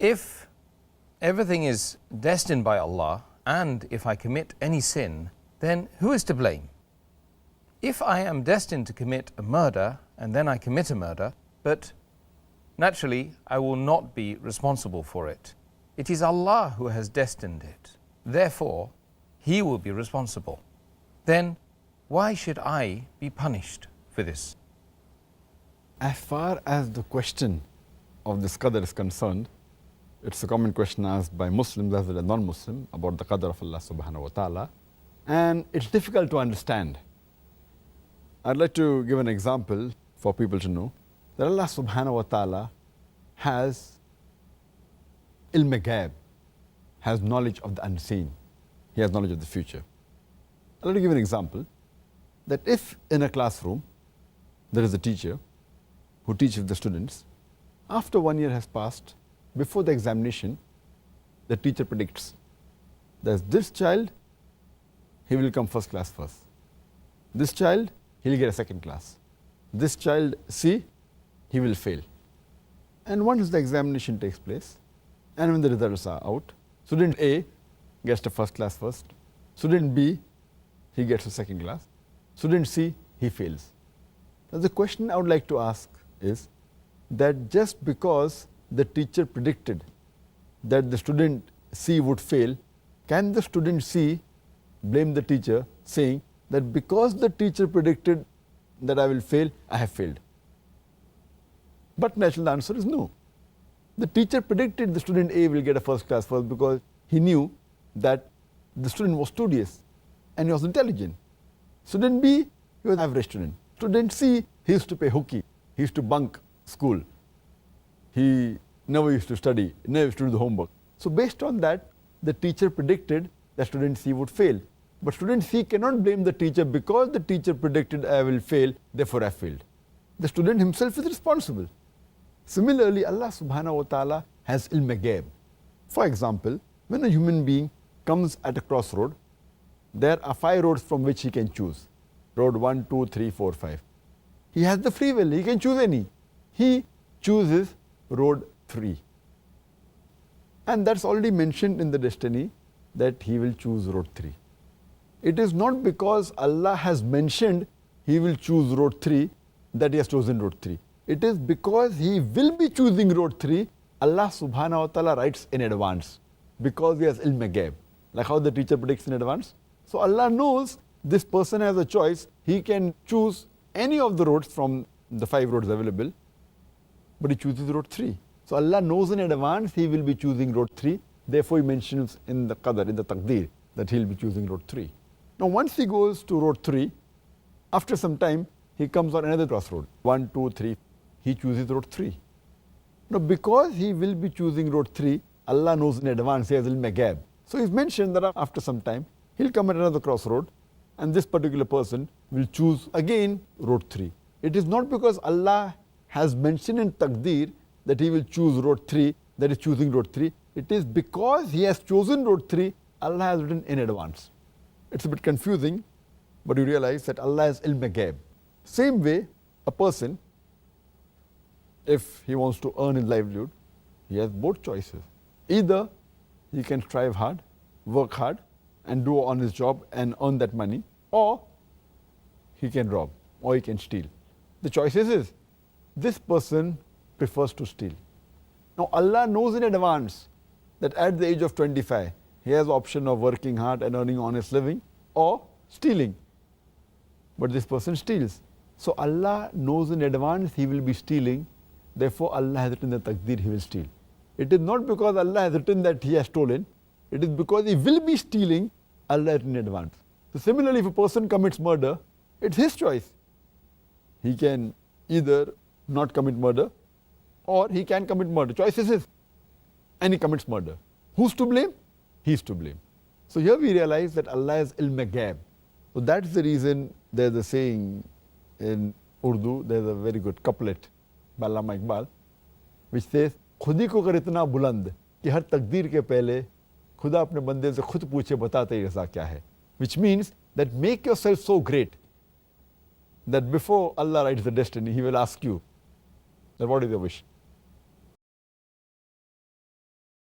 If everything is destined by Allah, and if I commit any sin, then who is to blame? If I am destined to commit a murder, and then I commit a murder, but naturally I will not be responsible for it. It is Allah who has destined it. Therefore, He will be responsible. Then why should I be punished for this? As far as the question of this qadr is concerned, it's a common question asked by Muslims as well as non-Muslim about the qadr of Allah subhanahu wa ta'ala, and it's difficult to understand. I'd like to give an example for people to know that Allah subhanahu wa ta'ala has ilm ghaib, has knowledge of the unseen. He has knowledge of the future. I'd like to give an example that if in a classroom there is a teacher who teaches the students, after 1 year has passed, before the examination, the teacher predicts that this child, he will come first class first. This child, he'll get a second class. This child, C, he will fail. And once the examination takes place, and when the results are out, student A gets the first class first, student B, he gets the second class, student C, he fails. Now the question I would like to ask is that just because the teacher predicted that the student C would fail, can the student C blame the teacher saying that because the teacher predicted that I will fail, I have failed? But naturally the answer is no. The teacher predicted the student A will get a first class first because he knew that the student was studious and he was intelligent. Student B, he was an average student. Student C, he used to play hooky, he used to bunk school. He never used to study, never used to do the homework. So based on that, the teacher predicted that student C would fail. But student C cannot blame the teacher because the teacher predicted I will fail, therefore I failed. The student himself is responsible. Similarly, Allah subhanahu wa ta'ala has ilm ghaib. For example, when a human being comes at a crossroad, there are 5 roads from which he can choose. Road 1, 2, 3, 4, 5. He has the free will, he can choose any. He chooses road 3. And that's already mentioned in the destiny that he will choose road 3. It is not because Allah has mentioned he will choose road 3 that he has chosen road 3. It is because he will be choosing road 3, Allah subhanahu wa ta'ala writes in advance because he has ilm ghaib. Like how the teacher predicts in advance. So Allah knows this person has a choice. He can choose any of the roads from the 5 roads available, but he chooses road 3. So Allah knows in advance he will be choosing road 3. Therefore he mentions in the qadr, in the taqdeer, that he will be choosing road 3. Now once he goes to road 3, after some time he comes on another crossroad, 1, 2, 3. He chooses road 3. Now because he will be choosing road 3, Allah knows in advance, he has ilm ghaib. So he's mentioned that after some time, he'll come at another crossroad and this particular person will choose again road 3. It is not because Allah has mentioned in taqdeer that he will choose road 3, that is choosing road 3. It is because he has chosen road 3, Allah has written in advance. It's a bit confusing, but you realize that Allah has ilm ghaib. Same way, a person, if he wants to earn his livelihood, he has both choices. Either he can strive hard, work hard, and do on his job and earn that money, or he can rob, or he can steal. The choice is this person prefers to steal. Now Allah knows in advance that at the age of 25, he has the option of working hard and earning honest living, or stealing. But this person steals. So Allah knows in advance he will be stealing. Therefore Allah has written the taqdeer he will steal. It is not because Allah has written that he has stolen. It is because he will be stealing, Allah has written in advance. So similarly, if a person commits murder, it's his choice. He can either not commit murder or he can commit murder. Choice is his. And he commits murder. Who's to blame? He's to blame. So here we realize that Allah has ilm ghaib. So that's the reason there's a saying in Urdu, there's a very good couplet by Allama Iqbal, which says, खुदी को कर इतना बुलंद कि हर तकदीर के पहले खुदा अपने बंदे से खुद पूछे बता तेरी रज़ा क्या है. Which means that make yourself so great that before Allah writes the destiny, He will ask you that what is your wish.